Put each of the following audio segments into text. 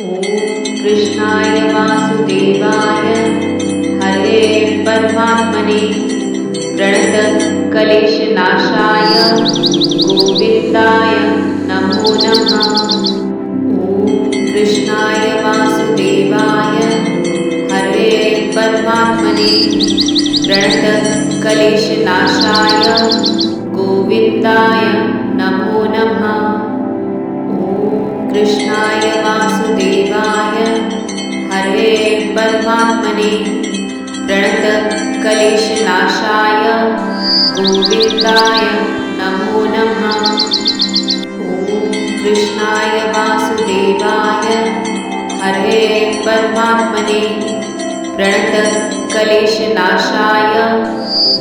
ॐ कृष्णाय वासुदेवाय हरे परमात्मने प्रणतक्लेशनाशाय गोविन्दाय नमो नमः। ॐ कृष्णाय वासुदेवाय हरे परमात्मने प्रणतक्लेशनाशाय गोविन्दाय नमो नमः। कृष्णाय वासुदेवाय हरे परमात्मने प्रणतक्लेशनाशाय गोविन्दाय नमो नमः। ॐ कृष्णाय वासुदेवाय हरे परमात्मने प्रणतक्लेशनाशाय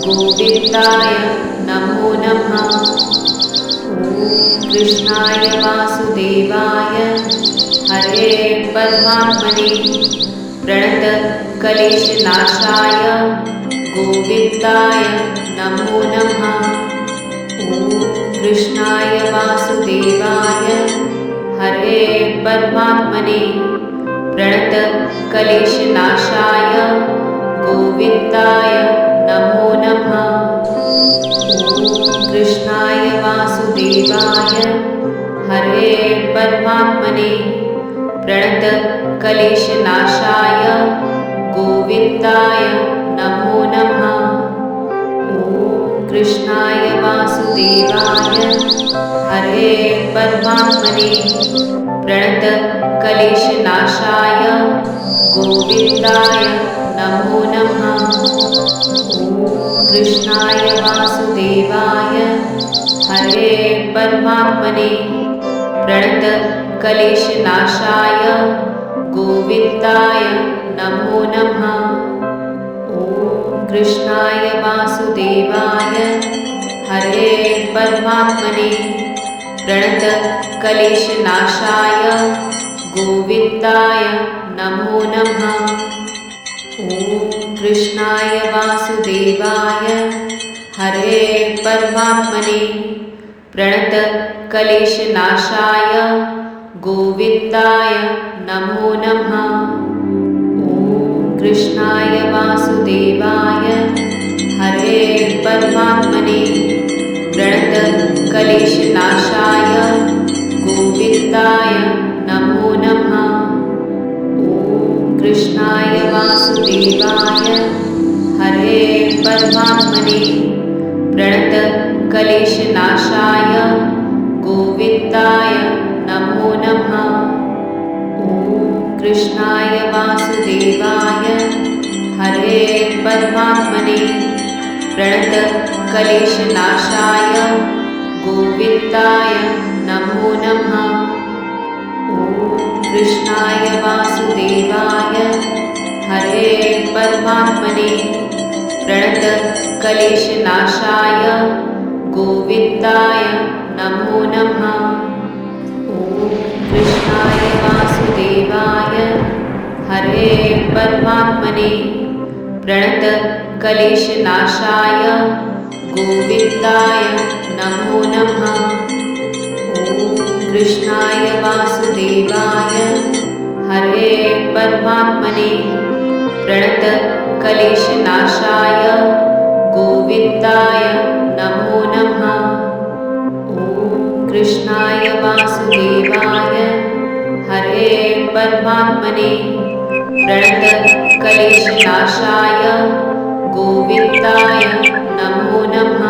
गोविन्दाय नमो नमः। कृष्णाय वासुदेवाय हरे परमात्मने प्रणतक्लेशनाशाय गोविन्दाय नमो नमः। ॐ कृष्णाय वासुदेवाय हरे परमात्मने प्रणतक्लेशनाशाय गोविन्दाय नमो नमः। कृष्णाय वासुदेवाय हरे परमात्मने प्रणतक्लेशनाशाय गोविन्दाय नमो नमः। ॐ कृष्णाय वासुदेवाय हरे परमात्मने प्रणतक्लेशनाशाय गोविन्दाय नमो नमः। कृष्णाय वासुदेवाय हरे परमात्मने प्रणतक्लेशनाशाय गोविन्दाय नमो नमः। ॐ कृष्णाय वासुदेवाय हरे परमात्मने प्रणतक्लेशनाशाय गोविन्दाय नमो नमः। ॐ कृष्णाय वासुदेवाय हरे परमात्मने प्रणतक्लेशनाशाय गोविन्दाय नमो नमः। ॐ कृष्णाय वासुदेवाय हरे परमात्मने प्रणतक्लेशनाशाय गोविन्दाय नमो नमः। कृष्णाय वासुदेवाय हरे परमात्मने प्रणतक्लेशनाशाय गोविन्दाय नमो नमः। ॐ कृष्णाय वासुदेवाय हरे परमात्मने प्रणतक्लेशनाशाय गोविन्दाय नमो नमः। कृष्णाय वासुदेवाय हरे परमात्मने प्रणतक्लेशनाशाय गोविन्दाय नमो नमः। ॐ कृष्णाय वासुदेवाय हरे परमात्मने प्रणतक्लेशनाशाय गोविन्दाय नमो नमः। कृष्णाय वासुदेवाय हरे परमात्मने प्रणतक्लेशनाशाय गोविन्दाय नमो नमः। ॐ कृष्णाय वासुदेवाय हरे परमात्मने प्रणतक्लेशनाशाय गोविन्दाय नमो नमः।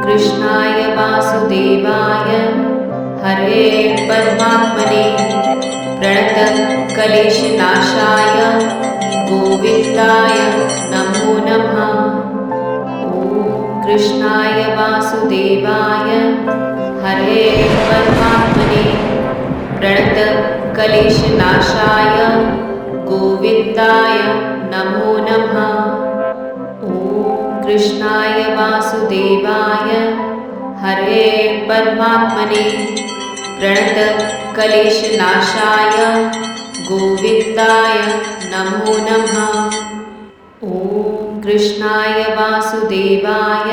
कृष्णाय वासुदेवाय हरे परमात्मने प्रणतक्लेशनाशाय गोविन्दाय नमो नमः। कृष्णाय वासुदेवाय हरे परमात्मने प्रणतक्लेशनाशाय गोविन्दाय नमो नमः। कृष्णाय वासुदेवाय हरे परमात्मने प्रणतक्लेशनाशाय गोविन्दाय नमो नमः। ॐ कृष्णाय वासुदेवाय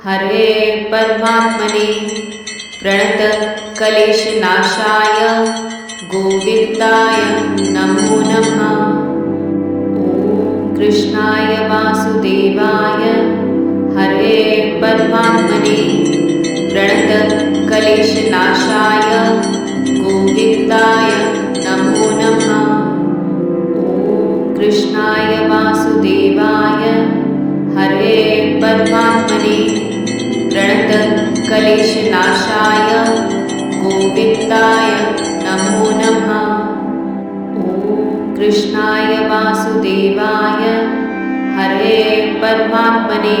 हरे परमात्मने प्रणतक्लेशनाशाय गोविन्दाय नमो नमः। ॐ कृष्णाय वासुदेवाय हरे परमात्मने प्रणतक्लेशनाशाय गोविन्दाय नमो नमः। ॐ कृष्णाय वासुदेवाय हरे परमात्मने प्रणतक्लेशनाशाय गोविन्दाय नमो नमः। ॐ कृष्णाय वासुदेवाय हरे परमात्मने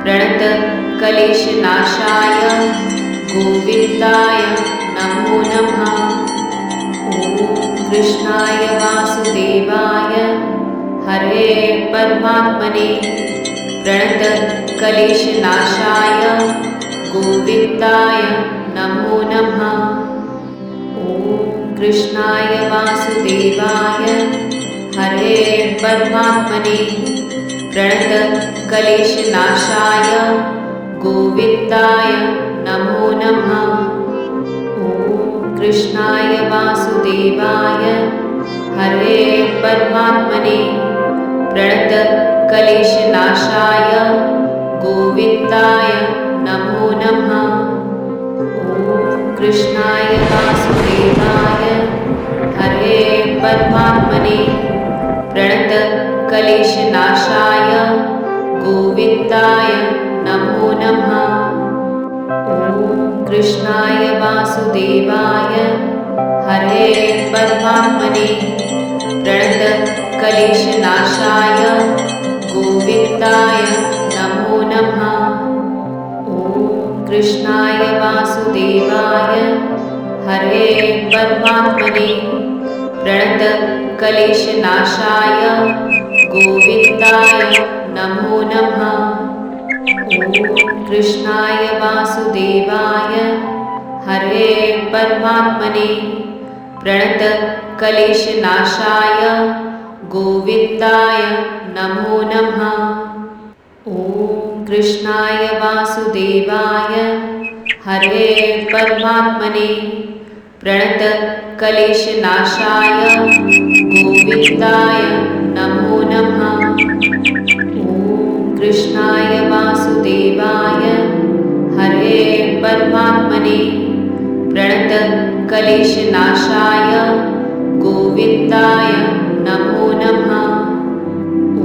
प्रणतक्लेशनाशाय गोविन्दाय नमो नमः। ॐ कृष्णाय वासुदेवाय हरे परमात्मने प्रणतक्लेशनाशाय गोविन्दाय नमो नमः। ॐ कृष्णाय वासुदेवाय हरे परमात्मने प्रणतक्लेशनाशाय गोविन्दाय नमो नमः। ॐ कृष्णाय वासुदेवाय हरे परमात्मने प्रणतक्लेशनाशाय गोविन्दाय नमो नमः। ॐ कृष्णाय वासुदेवाय हरे परमात्मने प्रणतक्लेशनाशाय गोविन्दाय नमो नमः। ॐ कृष्णाय वासुदेवाय हरे परमात्मने प्रणतक्लेशनाशाय गोविन्दाय नमो नमः। ॐ कृष्णाय वासुदेवाय हरे परमात्मने प्रणतक्लेशनाशाय गोविन्दाय नमो नमः। ॐ कृष्णाय वासुदेवाय हरे परमात्मने प्रणतक्लेशनाशाय गोविन्दाय नमो नमः। ॐ कृष्णाय वासुदेवाय हरे परमात्मने प्रणतक्लेशनाशाय गोविन्दाय नमो नमः। ॐ कृष्णाय वासुदेवाय हरे परमात्मने प्रणतक्लेशनाशाय गोविन्दाय नमो नमः। ॐ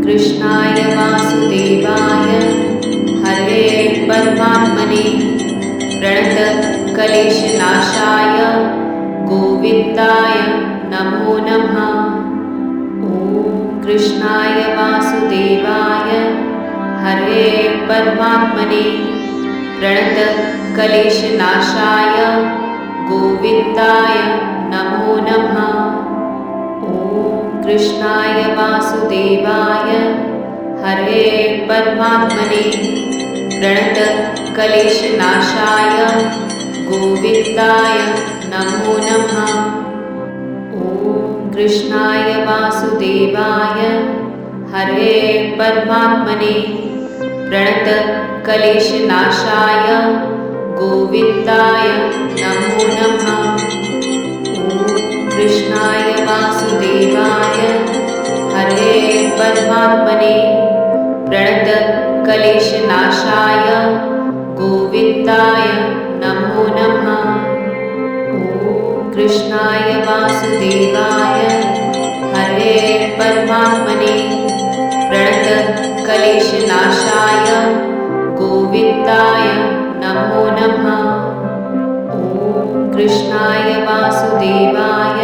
कृष्णाय वासुदेवाय हरे परमात्मने प्रणतक्लेशनाशाय गोविन्दाय नमो नमः। ॐ कृष्णाय वासुदेवाय हरे परमात्मने प्रणतक्लेशनाशाय गोविन्दाय नमो नमः। ॐ कृष्णाय वासुदेवाय हरे परमात्मने प्रणतक्लेशनाशाय गोविन्दाय नमो नमः। ॐ कृष्णाय वासुदेवाय हरे परमात्मने प्रणतक्लेशनाशाय गोविन्दाय नमो नमः। ॐ कृष्णाय वासुदेवाय हरे परमात्मने प्रणतक्लेशनाशाय गोविन्दाय नमो नमः। ॐ कृष्णाय वासुदेवाय हरे परमात्मने प्रणतक्लेशनाशाय गोविन्दाय नमो नमः। ॐ कृष्णाय वासुदेवाय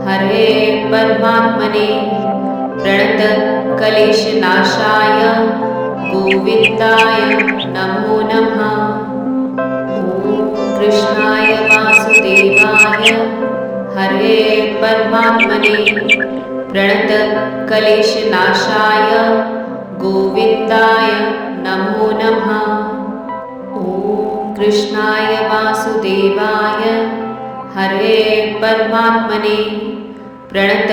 हरे परमात्मने प्रणतक्लेशनाशाय गोविन्दाय नमो नमः। ॐ कृष्णाय वासुदेवाय हरे परमात्मने प्रणतक्लेशनाशाय गोविन्दाय नमो नमः। ॐ कृष्णाय वासुदेवाय हरे परमात्मने प्रणतक्लेशनाशाय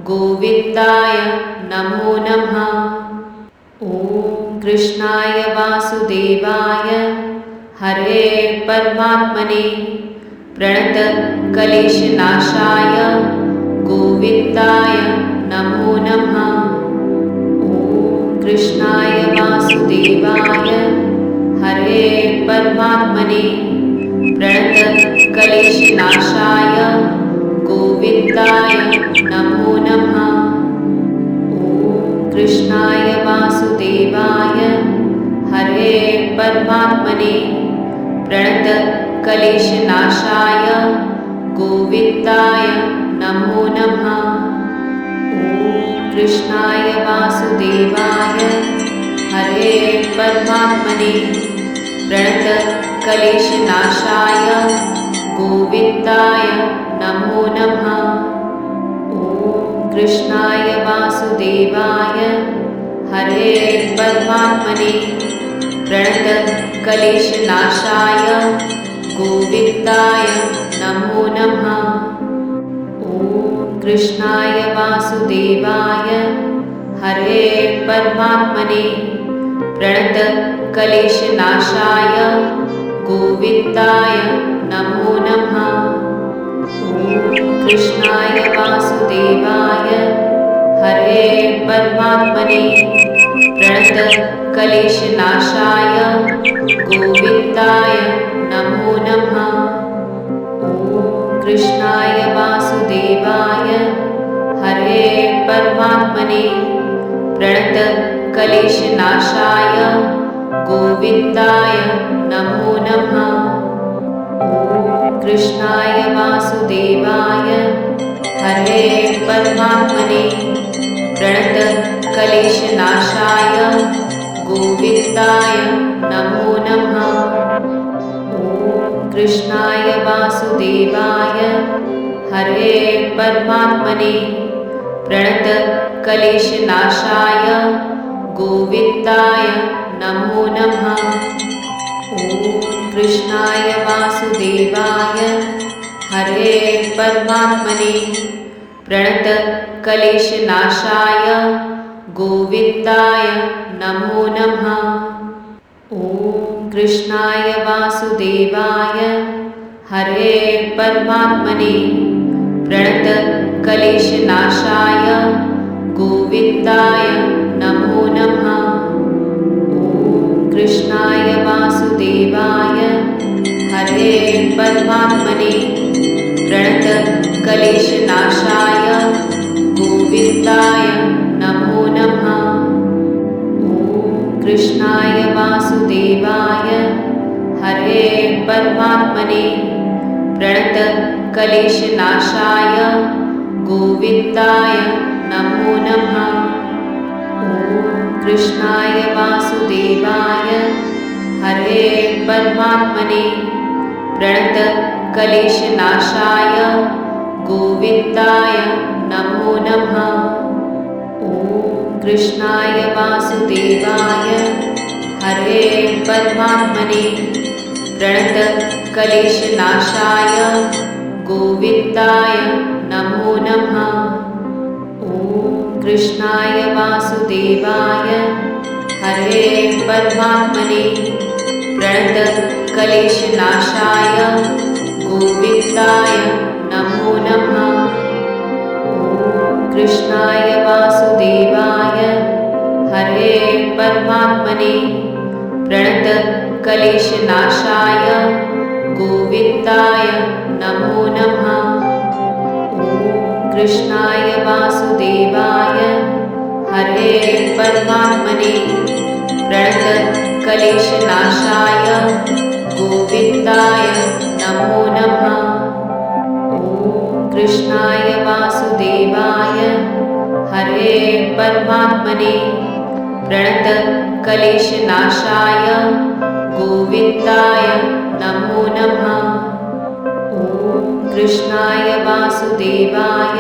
गोविन्दाय नमो नमः। ॐ कृष्णाय वासुदेवाय हरे परमात्मने प्रणतक्लेशनाशाय गोविन्दाय नमो नमः। ॐ कृष्णाय वासुदेवाय हरे परमात्मने प्रणतक्लेशनाशाय गोविन्दाय नमो नमः। ॐ कृष्णाय वासुदेवाय हरे परमात्मने प्रणतक्लेशनाशाय गोविन्दाय नमो नमः। ॐ कृष्णाय वासुदेवाय हरे परमात्मने प्रणतक्लेशनाशाय गोविन्दाय नमो नमः। ॐ कृष्णाय वासुदेवाय हरे परमात्मने प्रणतक्लेशनाशाय गोविन्दाय नमो नमः। ॐ कृष्णाय वासुदेवाय हरे परमात्मने प्रणतक्लेशनाशाय गोविन्दाय नमो नमः। ॐ कृष्णाय वासुदेवाय हरे परमात्मने प्रणतक्लेशनाशाय गोविन्दाय नमो नमः। ॐ कृष्णाय वासुदेवाय हरे परमात्मने प्रणतक्लेशनाशाय गोविन्दाय नमो नमः। ॐ कृष्णाय वासुदेवाय हरे परमात्मने प्रणतक्लेशनाशाय गोविन्दाय नमो नमः। ॐ कृष्णाय वासुदेवाय हरे परमात्मने प्रणतक्लेशनाशाय गोविन्दाय नमो नमः। ॐ कृष्णाय वासुदेवाय हरे परमात्मने प्रणतक्लेशनाशाय गोविन्दाय नमो नमः। ॐ कृष्णाय वासुदेवाय हरे परमात्मने प्रणतक्लेशनाशाय गोविन्दाय नमो नमः। ॐ कृष्णाय वासुदेवाय हरे परमात्मने प्रणतक्लेशनाशाय गोविन्दाय नमो नमः। ॐ कृष्णाय वासुदेवाय हरे परमात्मने प्रणतक्लेशनाशाय गोविन्दाय नमो नमः। ॐ कृष्णाय वासुदेवाय हरे परमात्मने प्रणतक्लेशनाशाय गोविन्दाय नमो नमः। ॐ कृष्णाय वासुदेवाय हरे परमात्मने प्रणतक्लेशनाशाय गोविन्दाय नमो नमः। ॐ कृष्णाय वासुदेवाय हरे परमात्मने प्रणतक्लेशनाशाय गोविन्दाय नमो नमः। ॐ कृष्णाय वासुदेवाय हरे परमात्मने प्रणतक्लेशनाशाय गोविन्दाय नमो नमः। ॐ कृष्णाय वासुदेवाय हरे परमात्मने प्रणतक्लेशनाशाय गोविन्दाय नमो नमः। ॐ कृष्णाय वासुदेवाय हरे परमात्मने प्रणतक्लेशनाशाय गोविन्दाय नमो नमः। ॐ कृष्णाय वासुदेवाय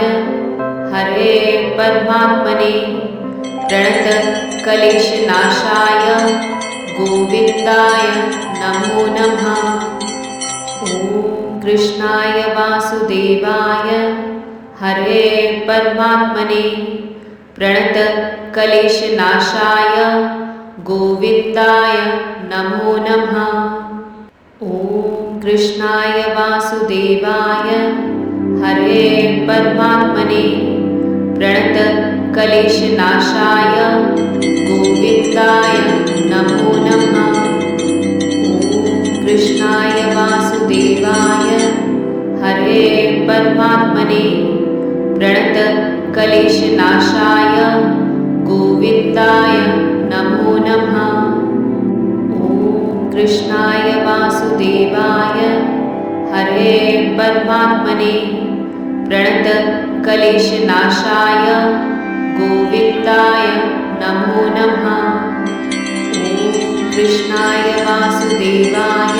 हरे परमात्मने प्रणतक्लेशनाशाय गोविन्दाय नमो नमः। ॐ कृष्णाय वासुदेवाय हरे परमात्मने प्रणतक्लेशनाशाय गोविन्दाय नमो नमः। ॐ कृष्णाय वासुदेवाय हरे परमात्मने प्रणतक्लेशनाशाय गोविन्दाय नमो नमः। ॐ कृष्णाय वासुदेवाय हरे परमात्मने प्रणतक्लेशनाशाय गोविन्दाय नमो नमः। ॐ कृष्णाय वासुदेवाय हरे परमात्मने प्रणतक्लेशनाशाय गोविन्दाय नमो नमः। ॐ कृष्णाय वासुदेवाय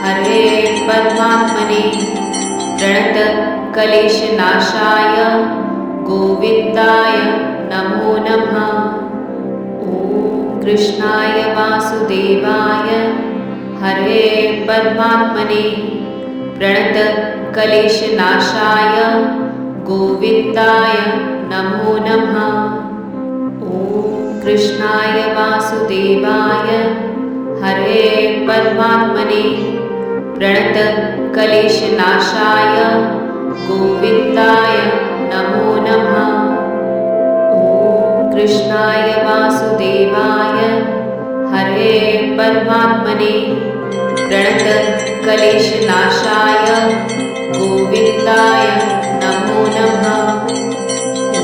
हरे परमात्मने प्रणतक्लेशनाशाय गोविन्दाय नमो नमः। ॐ कृष्णाय वासुदेवाय हरे परमात्मने प्रणतक्लेशनाशाय गोविन्दाय नमो नमः। ॐ कृष्णाय वासुदेवाय हरे परमात्मने प्रणतक्लेशनाशाय गोविन्दाय नमो नमः। ॐ कृष्णाय वासुदेवाय हरे परमात्मने प्रणतक्लेशनाशाय गोविन्दाय नमो नमः। ॐ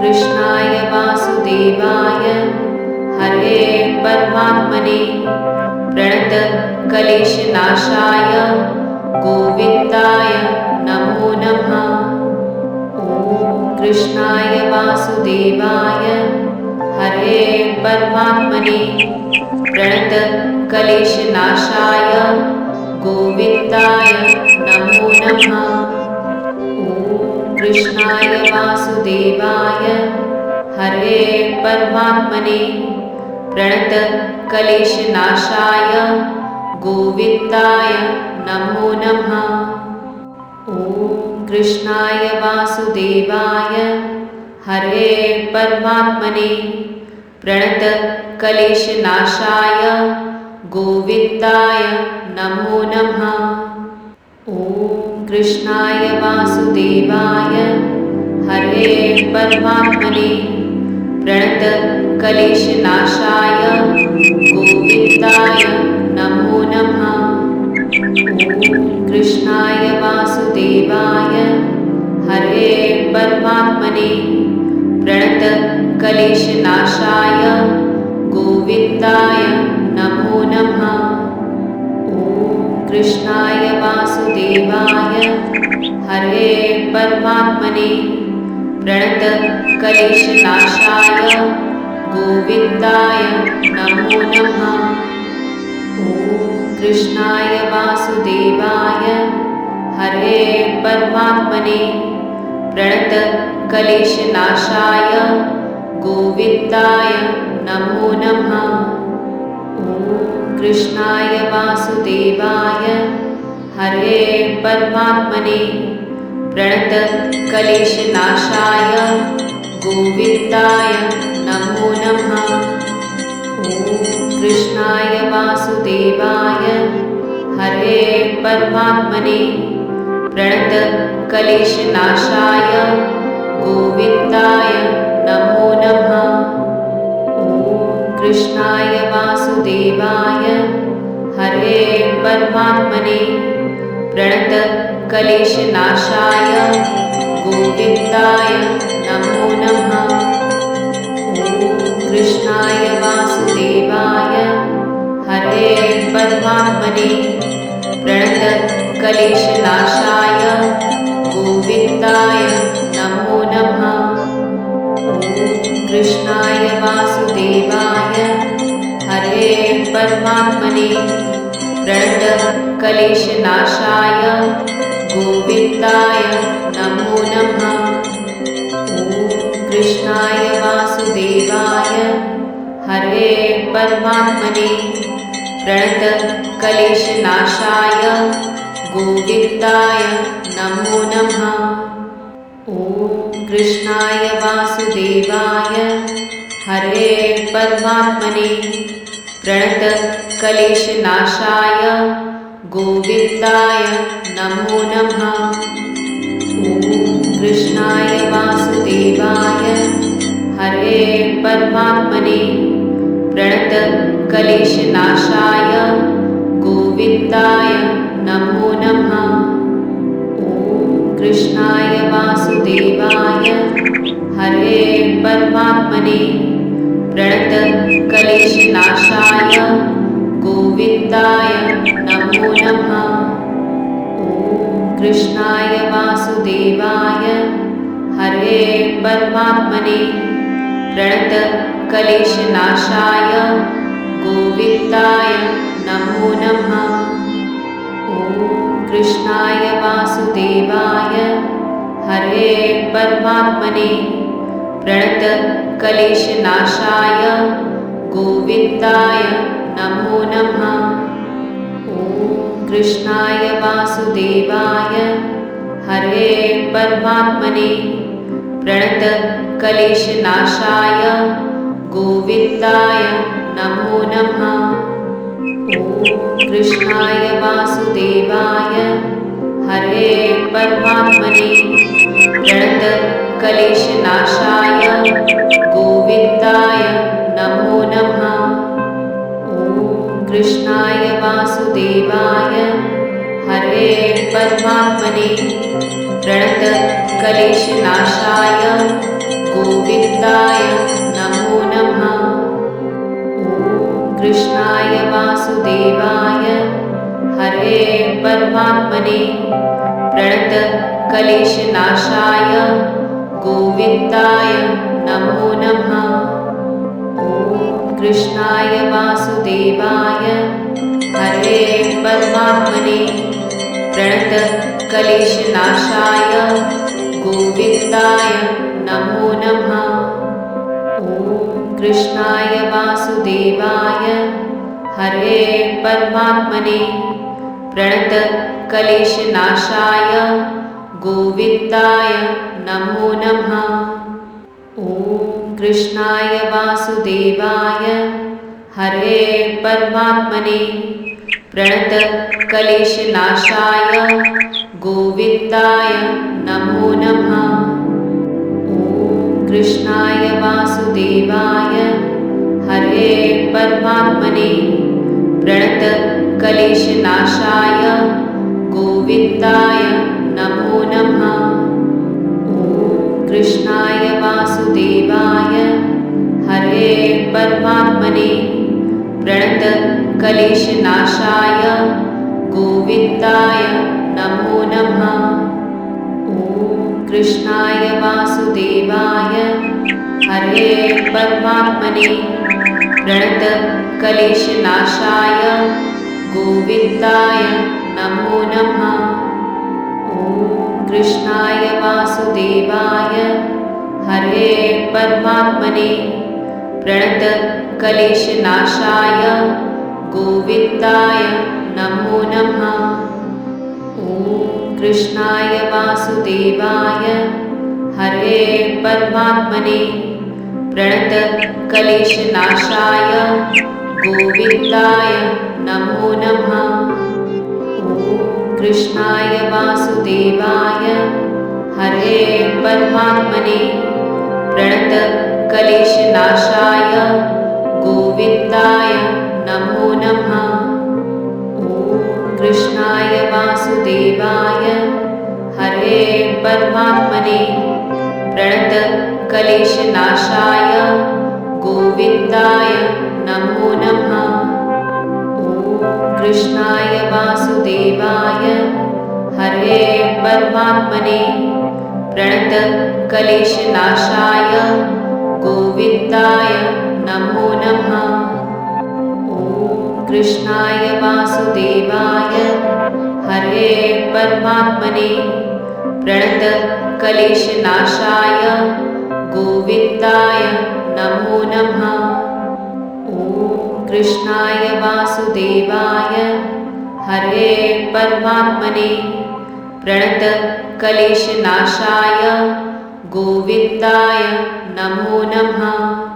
कृष्णाय वासुदेवाय हरे परमात्मने प्रणतक्लेशनाशाय गोविन्दाय नमो नमः। ॐ कृष्णाय वासुदेवाय हरे परमात्मने प्रणतक्लेशनाशाय गोविन्दाय नमो नमः। ॐ कृष्णाय वासुदेवाय हरे परमात्मने प्रणतक्लेशनाशाय गोविन्दाय नमो नमः। ॐ कृष्णाय वासुदेवाय हरे परमात्मने प्रणतक्लेशनाशाय गोविन्दाय नमो नमः। ॐ कृष्णाय वासुदेवाय हरे परमात्मने प्रणतक्लेशनाशाय गोविन्दाय नमो नमः। ॐ कृष्णाय वासुदेवाय हरे परमात्मने प्रणतक्लेशनाशाय गोविन्दाय नमो नमः। ॐ कृष्णाय वासुदेवाय हरे परमात्मने प्रणतक्लेशनाशाय गोविन्दाय नमो नमः। ॐ कृष्णाय वासुदेवाय हरे परमात्मने प्रणतक्लेशनाशाय गोविन्दाय नमो नमः। ॐ कृष्णाय वासुदेवाय हरे परमात्मने प्रणतक्लेशनाशाय गोविन्दाय नमो नमः। ॐ कृष्णाय वासुदेवाय हरे परमात्मने प्रणतक्लेशनाशाय गोविन्दाय नमो नमः। ॐ कृष्णाय वासुदेवाय हरे परमात्मने प्रणतक्लेशनाशाय गोविन्दाय नमो नमः। ॐ कृष्णाय वासुदेवाय हरे परमात्मने प्रणतक्लेशनाशाय गोविन्दाय नमो नमः। ॐ कृष्णाय वासुदेवाय हरे परमात्मने प्रणतक्लेशनाशाय गोविन्दाय नमो नमः। ॐ कृष्णाय वासुदेवाय हरे परमात्मने प्रणतक्लेशनाशाय गोविन्दाय नमो नमः। ॐ कृष्णाय वासुदेवाय हरे परमात्मने प्रणतक्लेशनाशाय गोविन्दाय नमो नमः। ॐ कृष्णाय वासुदेवाय हरे परमात्मने प्रणतक्लेशनाशाय गोविन्दाय नमो नमः। ॐ कृष्णाय वासुदेवाय हरे परमात्मने प्रणतक्लेशनाशाय गोविन्दाय नमो नमः। ॐ कृष्णाय वासुदेवाय हरे परमात्मने प्रणतक्लेशनाशाय गोविन्दाय नमो नमः। ॐ कृष्णाय वासुदेवाय हरे परमात्मने प्रणतक्लेशनाशाय गोविन्दाय नमो नमः। ॐ कृष्णाय वासुदेवाय हरे परमात्मने प्रणतक्लेशनाशाय गोविन्दाय नमो नमः। ॐ कृष्णाय वासुदेवाय हरे परमात्मने प्रणतक्लेशनाशाय गोविन्दाय नमो नमः। ॐ कृष्णाय वासुदेवाय हरे परमात्मने प्रणतक्लेशनाशाय गोविन्दाय नमो नमः। ॐ कृष्णाय वासुदेवाय हरे परमात्मने प्रणतक्लेशनाशाय गोविन्दाय नमो नमः। ॐ कृष्णाय वासुदेवाय हरे परमात्मने प्रणतक्लेशनाशाय गोविन्दाय नमो नमः। ॐ कृष्णाय वासुदेवाय हरे परमात्मने प्रणतक्लेशनाशाय गोविन्दाय नमो नमः। ॐ कृष्णाय वासुदेवाय हरे परमात्मने प्रणतक्लेशनाशाय गोविन्दाय नमो नमः। ॐ कृष्णाय वासुदेवाय हरे परमात्मने प्रणतक्लेशनाशाय गोविन्दाय नमो नमः। ॐ कृष्णाय वासुदेवाय हरे परमात्मने प्रणतक्लेशनाशाय गोविन्दाय नमो नमः। ॐ कृष्णाय वासुदेवाय हरे परमात्मने प्रणतक्लेशनाशाय गोविन्दाय नमो नमः। ॐ कृष्णाय वासुदेवाय हरे परमात्मने प्रणतक्लेशनाशाय गोविन्दाय नमो नमः। ॐ कृष्णाय वासुदेवाय हरे परमात्मने प्रणतक्लेशनाशाय गोविन्दाय नमो नमः। ॐ कृष्णाय वासुदेवाय हरे परमात्मने प्रणतक्लेशनाशाय गोविन्दाय नमो नमः। ॐ कृष्णाय वासुदेवाय हरे परमात्मने प्रणतक्लेशनाशाय गोविन्दाय नमो नमः। ॐ कृष्णाय वासुदेवाय हरे परमात्मने प्रणतक्लेशनाशाय गोविन्दाय नमो नमः। ॐ कृष्णाय वासुदेवाय हरे परमात्मने प्रणतक्लेशनाशाय गोविन्दाय नमो नमः। ॐ कृष्णाय वासुदेवाय हरे परमात्मने प्रणतक्लेशनाशाय गोविन्दाय नमो नमः।